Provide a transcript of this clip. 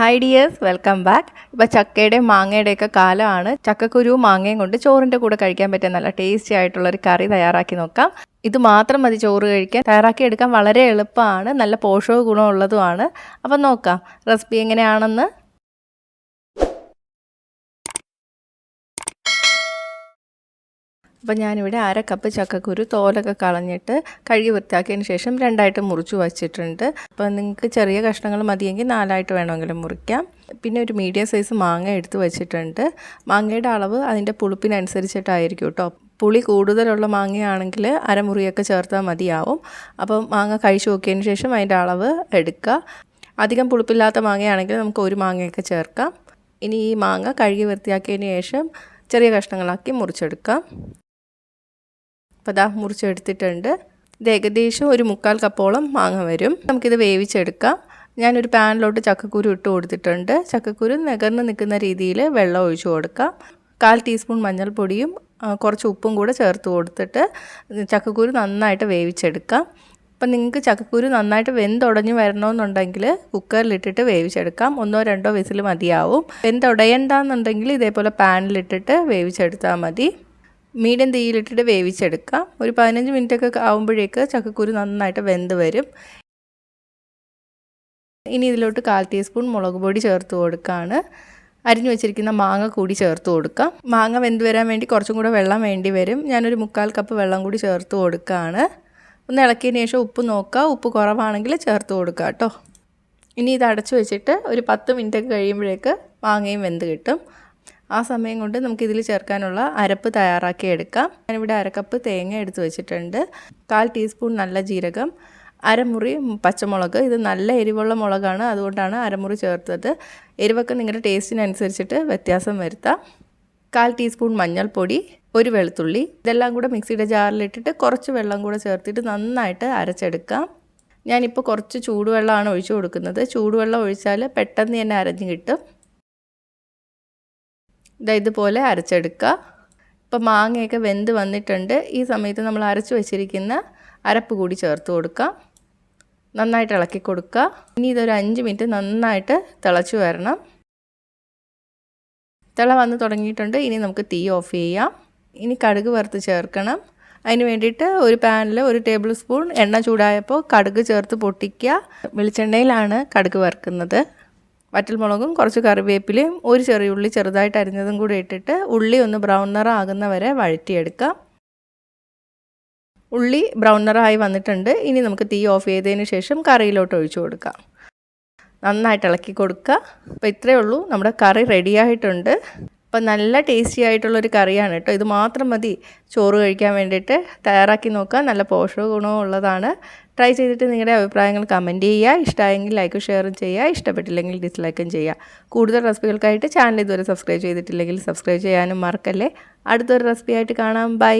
Hi dears, welcome back. ഇപ്പോൾ ചക്കയുടെയും മാങ്ങയുടെയൊക്കെ കാലമാണ്. ചക്കക്കുരു മാങ്ങയും കൊണ്ട് ചോറിൻ്റെ കൂടെ കഴിക്കാൻ പറ്റിയ നല്ല ടേസ്റ്റി ആയിട്ടുള്ളൊരു കറി തയ്യാറാക്കി നോക്കാം. ഇത് മാത്രം മതി ചോറ് കഴിക്കാൻ. തയ്യാറാക്കിയെടുക്കാൻ വളരെ എളുപ്പമാണ്, നല്ല പോഷക ഗുണമുള്ളതുമാണ്. അപ്പം നോക്കാം റെസിപ്പി എങ്ങനെയാണെന്ന്. അപ്പോൾ ഞാനിവിടെ 1/2 കപ്പ് ചക്കക്കുരു തോലൊക്കെ കളഞ്ഞിട്ട് കഴുകി വൃത്തിയാക്കിയതിന് ശേഷം 2ആയിട്ട് മുറിച്ച് വച്ചിട്ടുണ്ട്. അപ്പോൾ നിങ്ങൾക്ക് ചെറിയ കഷ്ണങ്ങൾ മതിയെങ്കിൽ 4ആയിട്ട് വേണമെങ്കിലും മുറിക്കാം. പിന്നെ ഒരു മീഡിയം സൈസ് മാങ്ങ എടുത്ത് വെച്ചിട്ടുണ്ട്. മാങ്ങയുടെ അളവ് അതിൻ്റെ പുളിപ്പിനനുസരിച്ചിട്ടായിരിക്കും കേട്ടോ. പുളി കൂടുതലുള്ള മാങ്ങയാണെങ്കിൽ അരമുറിയൊക്കെ ചേർത്താൽ മതിയാവും. അപ്പം മാങ്ങ കഴിച്ച് നോക്കിയതിന് ശേഷം അതിൻ്റെ അളവ് എടുക്കുക. അധികം പുളിപ്പില്ലാത്ത മാങ്ങയാണെങ്കിൽ നമുക്ക് ഒരു മാങ്ങയൊക്കെ ചേർക്കാം. ഇനി ഈ മാങ്ങ കഴുകി വൃത്തിയാക്കിയതിന് ശേഷം ചെറിയ കഷ്ണങ്ങളാക്കി മുറിച്ചെടുക്കാം. അപ്പോൾ ദാ മുറിച്ചെടുത്തിട്ടുണ്ട്. ഇത് ഏകദേശം ഒരു 1/4 കപ്പോളം മാങ്ങ വരും. നമുക്കിത് വേവിച്ചെടുക്കാം. ഞാനൊരു പാനിലോട്ട് ചക്കക്കുരു ഇട്ട് കൊടുത്തിട്ടുണ്ട്. ചക്കക്കുരു നികർന്ന് നിൽക്കുന്ന രീതിയിൽ വെള്ളം ഒഴിച്ചു കൊടുക്കാം. 1/4 ടീസ്പൂൺ മഞ്ഞൾപ്പൊടിയും കുറച്ച് ഉപ്പും കൂടെ ചേർത്ത് കൊടുത്തിട്ട് ചക്കക്കുരു നന്നായിട്ട് വേവിച്ചെടുക്കാം. അപ്പം നിങ്ങൾക്ക് ചക്കക്കുരു നന്നായിട്ട് വെന്തുടഞ്ഞ് വരണമെന്നുണ്ടെങ്കിൽ കുക്കറിലിട്ടിട്ട് വേവിച്ചെടുക്കാം. 1-2 വിസിൽ മതിയാവും. വെന്തുടയണ്ടെന്നുണ്ടെങ്കിൽ ഇതേപോലെ പാനിലിട്ടിട്ട് വേവിച്ചെടുത്താൽ മതി. മീഡിയം തീയിലിട്ടിട്ട് വേവിച്ചെടുക്കാം. ഒരു 15 മിനിറ്റൊക്കെ ആകുമ്പോഴേക്ക് ചക്കക്കുരു നന്നായിട്ട് വെന്ത് വരും. ഇനി ഇതിലോട്ട് 1/4 ടീസ്പൂൺ മുളക് പൊടി ചേർത്ത് കൊടുക്കുകയാണ്. അരിഞ്ഞു വെച്ചിരിക്കുന്ന മാങ്ങ കൂടി ചേർത്ത് കൊടുക്കാം. മാങ്ങ വെന്ത് വരാൻ വേണ്ടി കുറച്ചും കൂടെ വെള്ളം വേണ്ടി വരും. ഞാനൊരു 1/4 കപ്പ് വെള്ളം കൂടി ചേർത്ത് കൊടുക്കുകയാണ്. ഒന്ന് ഇളക്കിയതിന് ശേഷം ഉപ്പ് നോക്കുക. ഉപ്പ് കുറവാണെങ്കിൽ ചേർത്ത് കൊടുക്കുക കേട്ടോ. ഇനി ഇത് അടച്ചു വെച്ചിട്ട് ഒരു 10 മിനിറ്റൊക്കെ കഴിയുമ്പോഴേക്ക് മാങ്ങയും വെന്ത് കിട്ടും. ആ സമയം കൊണ്ട് നമുക്കിതിൽ ചേർക്കാനുള്ള അരപ്പ് തയ്യാറാക്കി എടുക്കാം. ഞാനിവിടെ 1/2 കപ്പ് തേങ്ങ എടുത്ത് വെച്ചിട്ടുണ്ട്. 1/4 ടീസ്പൂൺ നല്ല ജീരകം, അരമുറി പച്ചമുളക്. ഇത് നല്ല എരിവുള്ള മുളകാണ്, അതുകൊണ്ടാണ് അരമുറി ചേർത്തത്. എരിവൊക്കെ നിങ്ങളുടെ ടേസ്റ്റിനനുസരിച്ചിട്ട് വ്യത്യാസം വരുത്താം. 1/4 ടീസ്പൂൺ മഞ്ഞൾപ്പൊടി, ഒരു വെളുത്തുള്ളി. ഇതെല്ലാം കൂടെ മിക്സിയുടെ ജാറിലിട്ടിട്ട് കുറച്ച് വെള്ളം കൂടെ ചേർത്തിട്ട് നന്നായിട്ട് അരച്ചെടുക്കാം. ഞാനിപ്പോൾ കുറച്ച് ചൂടുവെള്ളമാണ് ഒഴിച്ചു കൊടുക്കുന്നത്. ചൂടുവെള്ളം ഒഴിച്ചാൽ പെട്ടെന്ന് തന്നെ അരഞ്ഞ് കിട്ടും. ഇതുപോലെ അരച്ചെടുക്കുക. ഇപ്പോൾ മാങ്ങയൊക്കെ വെന്ത് വന്നിട്ടുണ്ട്. ഈ സമയത്ത് നമ്മൾ അരച്ച് വെച്ചിരിക്കുന്ന അരപ്പ് കൂടി ചേർത്ത് കൊടുക്കാം. നന്നായിട്ട് ഇളക്കി കൊടുക്കുക. ഇനി ഇതൊരു 5 മിനിറ്റ് നന്നായിട്ട് തിളച്ച് വരണം. തിള വന്ന് തുടങ്ങിയിട്ടുണ്ട്. ഇനി നമുക്ക് തീ ഓഫ് ചെയ്യാം. ഇനി കടുക് വറുത്ത് ചേർക്കണം. അതിന് വേണ്ടിയിട്ട് ഒരു പാനിൽ 1 ടേബിൾ സ്പൂൺ എണ്ണ ചൂടായപ്പോൾ കടുക് ചേർത്ത് പൊട്ടിക്കുക. വെളിച്ചെണ്ണയിലാണ് കടുക് വറുക്കുന്നത്. വറ്റൽമുളകും കുറച്ച് കറിവേപ്പിലയും ഒരു ചെറിയ ഉള്ളി ചെറുതായിട്ട് അരിഞ്ഞതും കൂടി ഇട്ടിട്ട് ഉള്ളി ഒന്ന് ബ്രൗൺ നിറം ആകുന്ന വരെ വഴറ്റിയെടുക്കാം. ഉള്ളി ബ്രൗൺ നിറമായി വന്നിട്ടുണ്ട്. ഇനി നമുക്ക് തീ ഓഫ് ചെയ്തതിന് ശേഷം കറിയിലോട്ട് ഒഴിച്ചു കൊടുക്കാം. നന്നായിട്ട് ഇളക്കി കൊടുക്കുക. അപ്പോൾ ഇത്രയേ ഉള്ളൂ, നമ്മുടെ കറി റെഡിയായിട്ടുണ്ട്. അപ്പോൾ നല്ല ടേസ്റ്റി ആയിട്ടുള്ളൊരു കറിയാണ് കേട്ടോ. ഇത് മാത്രം മതി ചോറ് കഴിക്കാൻ വേണ്ടിയിട്ട്. തയ്യാറാക്കി നോക്കുക. നല്ല പോഷക ഗുണവും ഉള്ളതാണ്. ട്രൈ ചെയ്തിട്ട് നിങ്ങളുടെ അഭിപ്രായങ്ങൾ കമൻറ്റ് ചെയ്യുക. ഇഷ്ടമായെങ്കിൽ ലൈക്കും ഷെയറും ചെയ്യുക. ഇഷ്ടപ്പെട്ടില്ലെങ്കിൽ ഡിസ്ലൈക്കും ചെയ്യുക. കൂടുതൽ റെസിപ്പികൾക്കായിട്ട് ചാനൽ ഇതുവരെ സബ്സ്ക്രൈബ് ചെയ്തിട്ടില്ലെങ്കിൽ സബ്സ്ക്രൈബ് ചെയ്യാനും മറക്കല്ലേ. അടുത്തൊരു റെസിപ്പി ആയിട്ട് കാണാം. ബൈ.